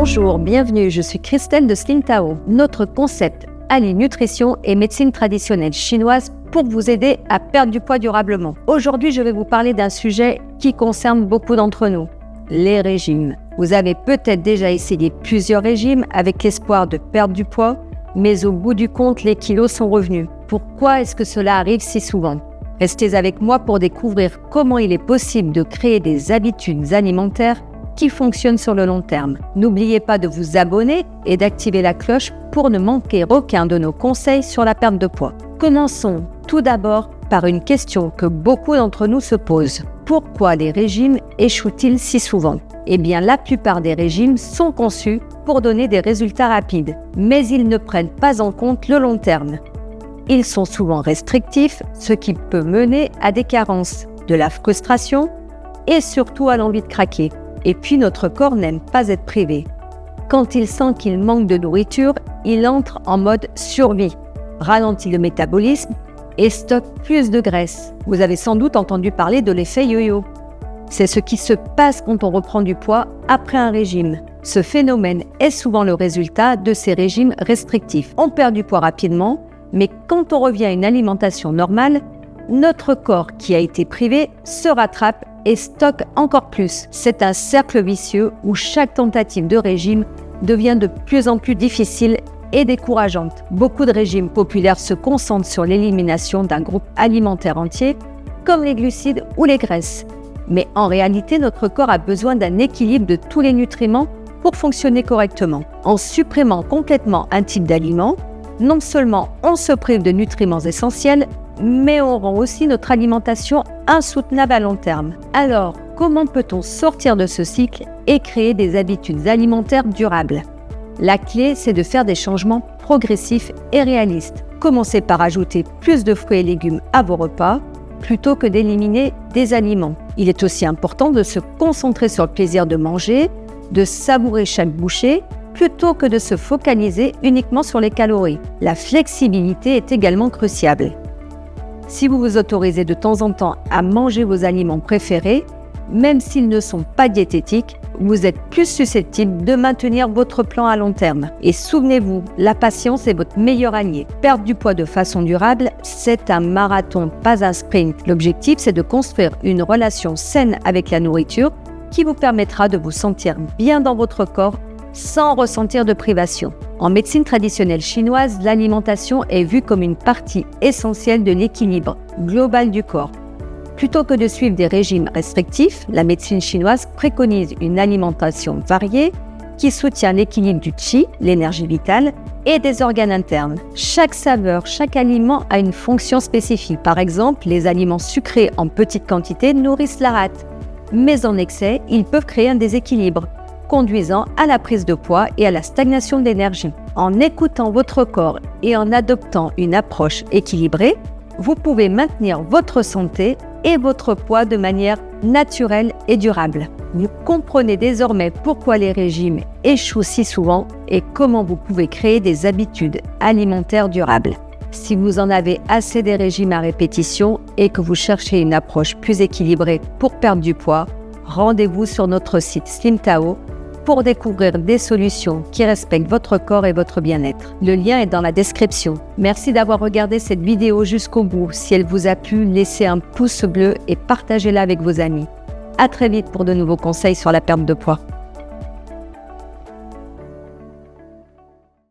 Bonjour, bienvenue, je suis Christelle de Slim Tao. Notre concept allie nutrition et médecine traditionnelle chinoise pour vous aider à perdre du poids durablement. Aujourd'hui, je vais vous parler d'un sujet qui concerne beaucoup d'entre nous, les régimes. Vous avez peut-être déjà essayé plusieurs régimes avec l'espoir de perdre du poids, mais au bout du compte, les kilos sont revenus. Pourquoi est-ce que cela arrive si souvent ? Restez avec moi pour découvrir comment il est possible de créer des habitudes alimentaires qui fonctionnent sur le long terme. N'oubliez pas de vous abonner et d'activer la cloche pour ne manquer aucun de nos conseils sur la perte de poids. Commençons tout d'abord par une question que beaucoup d'entre nous se posent. Pourquoi les régimes échouent-ils si souvent ? Eh bien, la plupart des régimes sont conçus pour donner des résultats rapides, mais ils ne prennent pas en compte le long terme. Ils sont souvent restrictifs, ce qui peut mener à des carences, de la frustration et surtout à l'envie de craquer. Et puis notre corps n'aime pas être privé. Quand il sent qu'il manque de nourriture, il entre en mode survie, ralentit le métabolisme et stocke plus de graisse. Vous avez sans doute entendu parler de l'effet yo-yo. C'est ce qui se passe quand on reprend du poids après un régime. Ce phénomène est souvent le résultat de ces régimes restrictifs. On perd du poids rapidement, mais quand on revient à une alimentation normale, notre corps qui a été privé se rattrape et stocke encore plus. C'est un cercle vicieux où chaque tentative de régime devient de plus en plus difficile et décourageante. Beaucoup de régimes populaires se concentrent sur l'élimination d'un groupe alimentaire entier, comme les glucides ou les graisses. Mais en réalité, notre corps a besoin d'un équilibre de tous les nutriments pour fonctionner correctement. En supprimant complètement un type d'aliment, non seulement on se prive de nutriments essentiels, mais on rend aussi notre alimentation insoutenable à long terme. Alors, comment peut-on sortir de ce cycle et créer des habitudes alimentaires durables ? La clé, c'est de faire des changements progressifs et réalistes. Commencez par ajouter plus de fruits et légumes à vos repas, plutôt que d'éliminer des aliments. Il est aussi important de se concentrer sur le plaisir de manger, de savourer chaque bouchée, plutôt que de se focaliser uniquement sur les calories. La flexibilité est également cruciale. Si vous vous autorisez de temps en temps à manger vos aliments préférés, même s'ils ne sont pas diététiques, vous êtes plus susceptible de maintenir votre plan à long terme. Et souvenez-vous, la patience est votre meilleur allié. Perdre du poids de façon durable, c'est un marathon, pas un sprint. L'objectif, c'est de construire une relation saine avec la nourriture qui vous permettra de vous sentir bien dans votre corps sans ressentir de privation. En médecine traditionnelle chinoise, l'alimentation est vue comme une partie essentielle de l'équilibre global du corps. Plutôt que de suivre des régimes restrictifs, la médecine chinoise préconise une alimentation variée qui soutient l'équilibre du qi, l'énergie vitale, et des organes internes. Chaque saveur, chaque aliment a une fonction spécifique. Par exemple, les aliments sucrés en petite quantité nourrissent la rate, mais en excès, ils peuvent créer un déséquilibre, conduisant à la prise de poids et à la stagnation d'énergie. En écoutant votre corps et en adoptant une approche équilibrée, vous pouvez maintenir votre santé et votre poids de manière naturelle et durable. Vous comprenez désormais pourquoi les régimes échouent si souvent et comment vous pouvez créer des habitudes alimentaires durables. Si vous en avez assez des régimes à répétition et que vous cherchez une approche plus équilibrée pour perdre du poids, rendez-vous sur notre site Slim Tao pour découvrir des solutions qui respectent votre corps et votre bien-être. Le lien est dans la description. Merci d'avoir regardé cette vidéo jusqu'au bout. Si elle vous a plu, laissez un pouce bleu et partagez-la avec vos amis. À très vite pour de nouveaux conseils sur la perte de poids.